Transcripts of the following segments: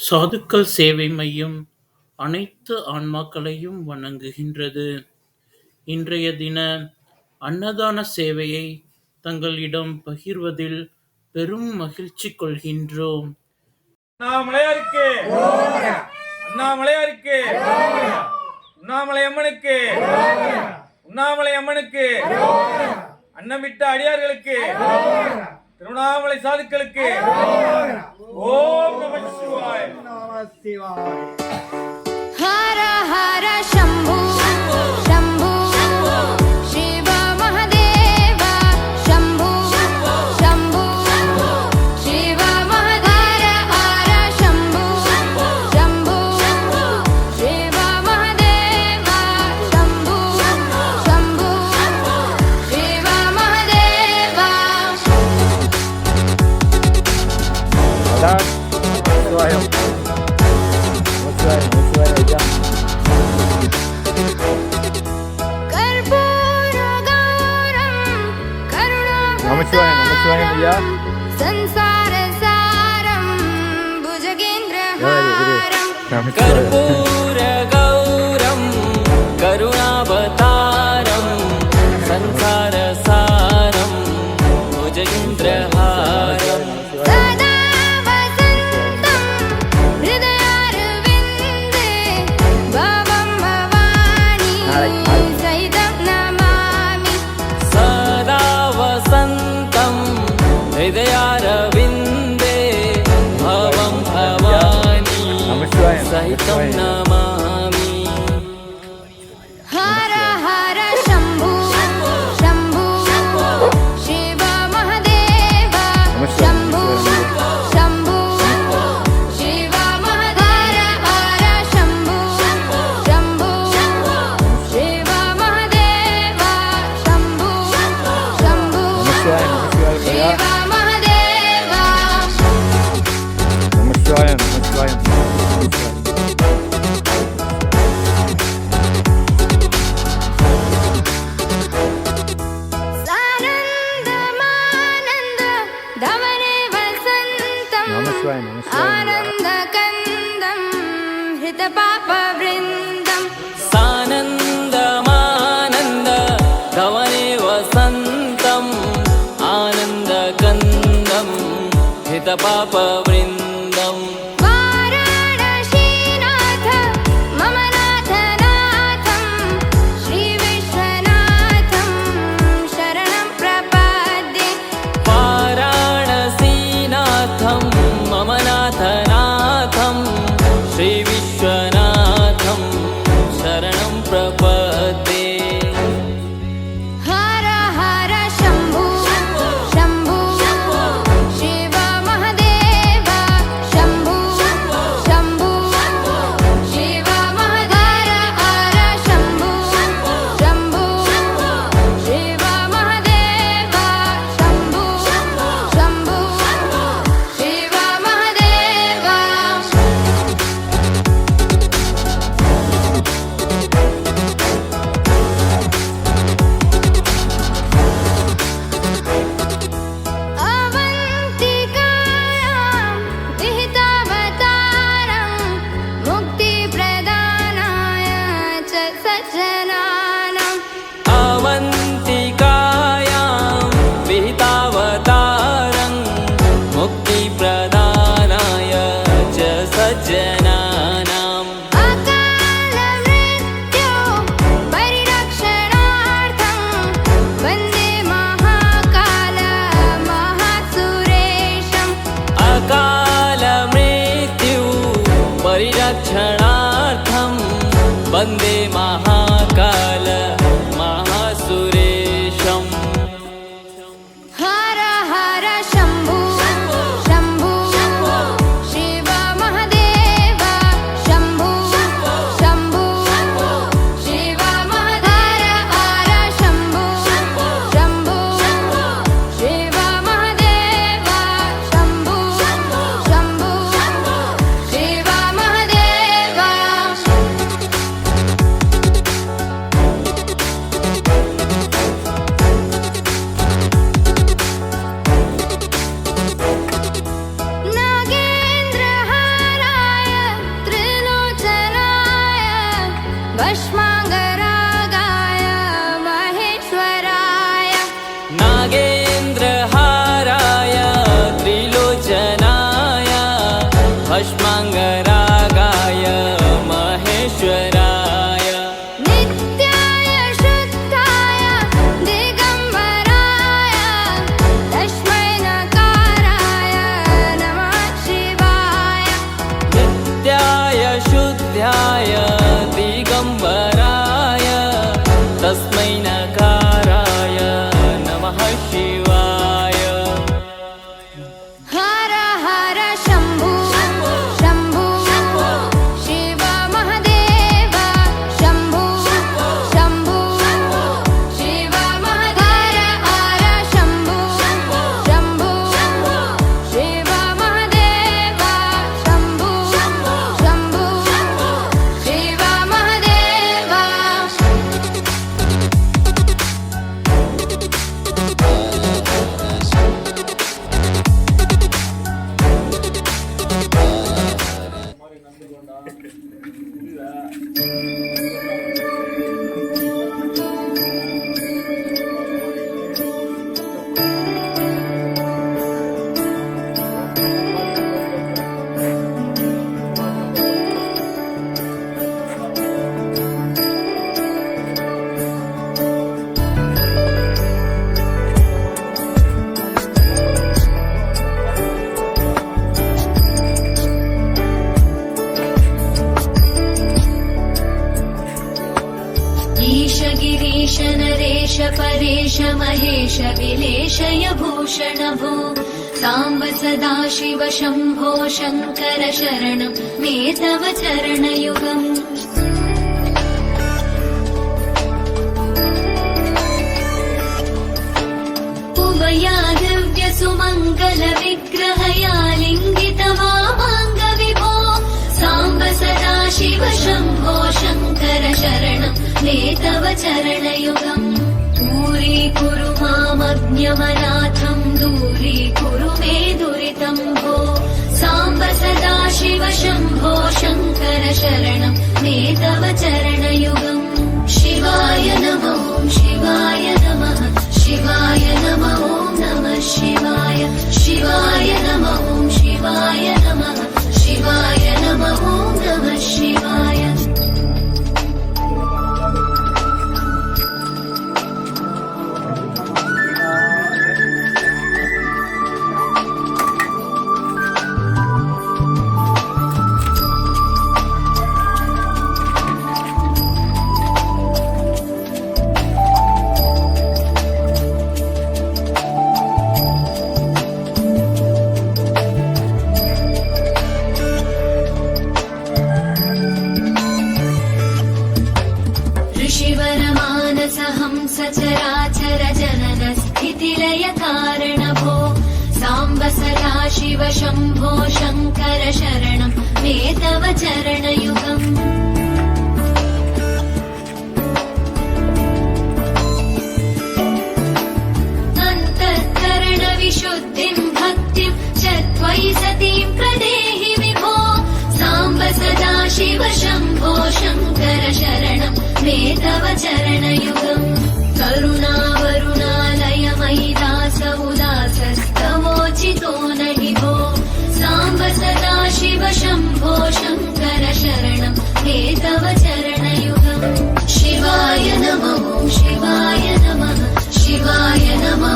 சாதுக்கள் சேவை மையம் அனைத்து ஆன்மாக்களையும் வணங்குகின்றது. இன்றைய தின அன்னதான சேவையை தங்களிடம் பகிர்வதில் பெரும் மகிழ்ச்சி கொள்கின்றோம். அண்ணாமலையாருக்கு, அண்ணாமலையாருக்கு, உண்ணாமலை அம்மனுக்கு, உண்ணாமலை அம்மனுக்கு, அன்னமிட்ட அடியார்களுக்கு, திருவண்ணாமலை சாதுக்களுக்கு ஓம் நம சிவாய. ஹர ஹர சம்பு சம்பு சிவ மகாதேவ சம்பு சம்பு சிவ மகாதேவ ஹர சம்பு சம்பு சிவ மகாதேவ சம்பு சம்பு சிவ மகாதேவ. कर्पूरगौरं करुणावतारं संसारसारं भुजगेन्द्रहारं सदा वसन्तं हृदयारविन्दे भवं भवानी सहितं नमामि. सदा वसन्तं हृदयारविन्दे भवं भवानी सहितं नमामि. हर हर शम्भु शम्भु शिव महादेव शम्भु शम्भु शिव महादेव हर शम्भु शम्भु शिव महादेव शम्भु शम्भु शिव महादेव. सानन्दमानन्द धवने वसन्तम् आनन्दकन्दं हृतपापवृन्दम्. सानन्दमानन्द धवने वसन्तम् आनन्दकन्दं हितपापवृन्दम्. वाराणसीनाथ मम नाथनाथं श्रीविश्वनाथं शरणं प्रपद्ये. वाराणसीनाथं मम नाथनाथं श्रीविश्वनाथं शरणं प्रपद्ये. हर हर शम्भु शम्भु शिव महादेव शम्भु शम्भु शिव महादेव हर शम्भु शम्भु शिव महादेव शम्भु शम्भु शिव महादेव. अवन्तिकायां विहितावतारं मुक्तिप्रदानाय च सज्जनानाम्. अवन्तिकायां विहितावतारं मुक्तिप्रदानाय च सज्जनानाम्. अकालमृत्यो परिरक्षणार्थं वन्दे महाकाल महासुरेशम्. अकालमृत्यु परिरक्षणार्थं वन्दे महाकाल सर्वाङ्गरागाय महेश्वराय नित्याय शुद्धाय दिगम्बराय तस्मै नकाराय नमः शिवाय नित्याय शुद्धाय दिगम्बराय तस्मै नकाराय नमः शिवाय हर हर शम्भो शम्भो शिव महादेव शम्भो शम्भो शिव महादेव हर शम्भो शम्भो शिव महादेव शम्भो शम्भो शिव महादेव ईश गिरीश नरेश परेश महेश विलेशय भूषण भो साम्ब सदा शिव शम्भो शङ्कर शरणं मे तव चरणयुगम् उमया दिव्य सुमङ्गल विग्रहया लिङ्गित वामाङ्ग विभो साम्ब सदा शिव शम्भो शङ्कर शरणं मे तव चरणयुगम् दूरीकुरु मामज्ञमनाथं दूरीकुरु मे दुरितं भो साम्ब सदा शिव शम्भो शङ्कर शरणं मे तव चरणयुगम् शिवाय नमो शिवाय नमः शिवाय नमो नमः शिवाय शिवाय नमो शिवाय नमः शिवाय नमो नमः शिवाय सचराचर जनन स्थितिलय कारण भो साम्ब सदा शिव शम्भो शङ्कर शरणं मे तव चरणयुगम् अन्तःकरण विशुद्धिं भक्तिं च त्वयि सतीं प्रदेहि विभो साम्ब सदा शिव शम्भो शङ्कर शरणं मे तव चरणयुगम् करुणावरुणालय मयि दास उदासस्तवोचितो न हि भो साम्ब सदा शिव शम्भो शङ्कर शरणं मे तव चरणयुगम् शिवाय नमो शिवाय नमः शिवाय नमो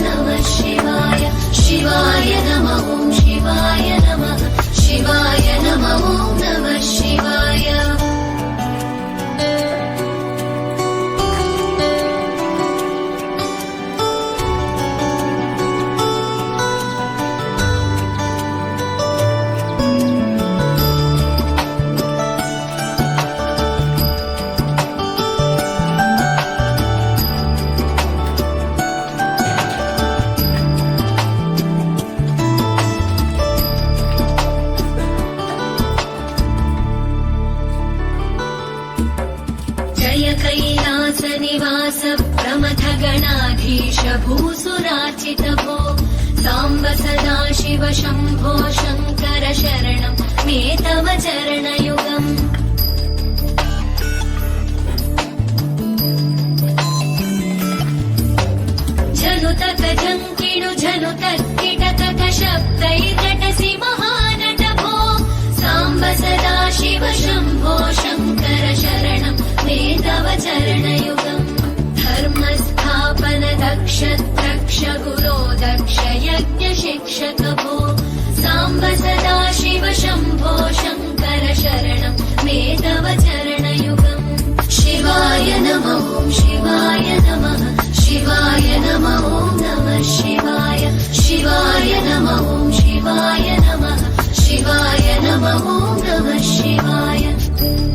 नमः शिवाय शिवाय नमो शिवाय नमः शिवाय नमो नमः शिवाय कैलासनिवास प्रमथ गणाधीश भूसुरार्चित भो साम्ब सदा शिव शम्भो शङ्कर शरणं मे तव चरणयुगम् झनुतक झङ्किणु झनुतक्किटकट शब्दैर्नटसि महानट भो नमः शिवाय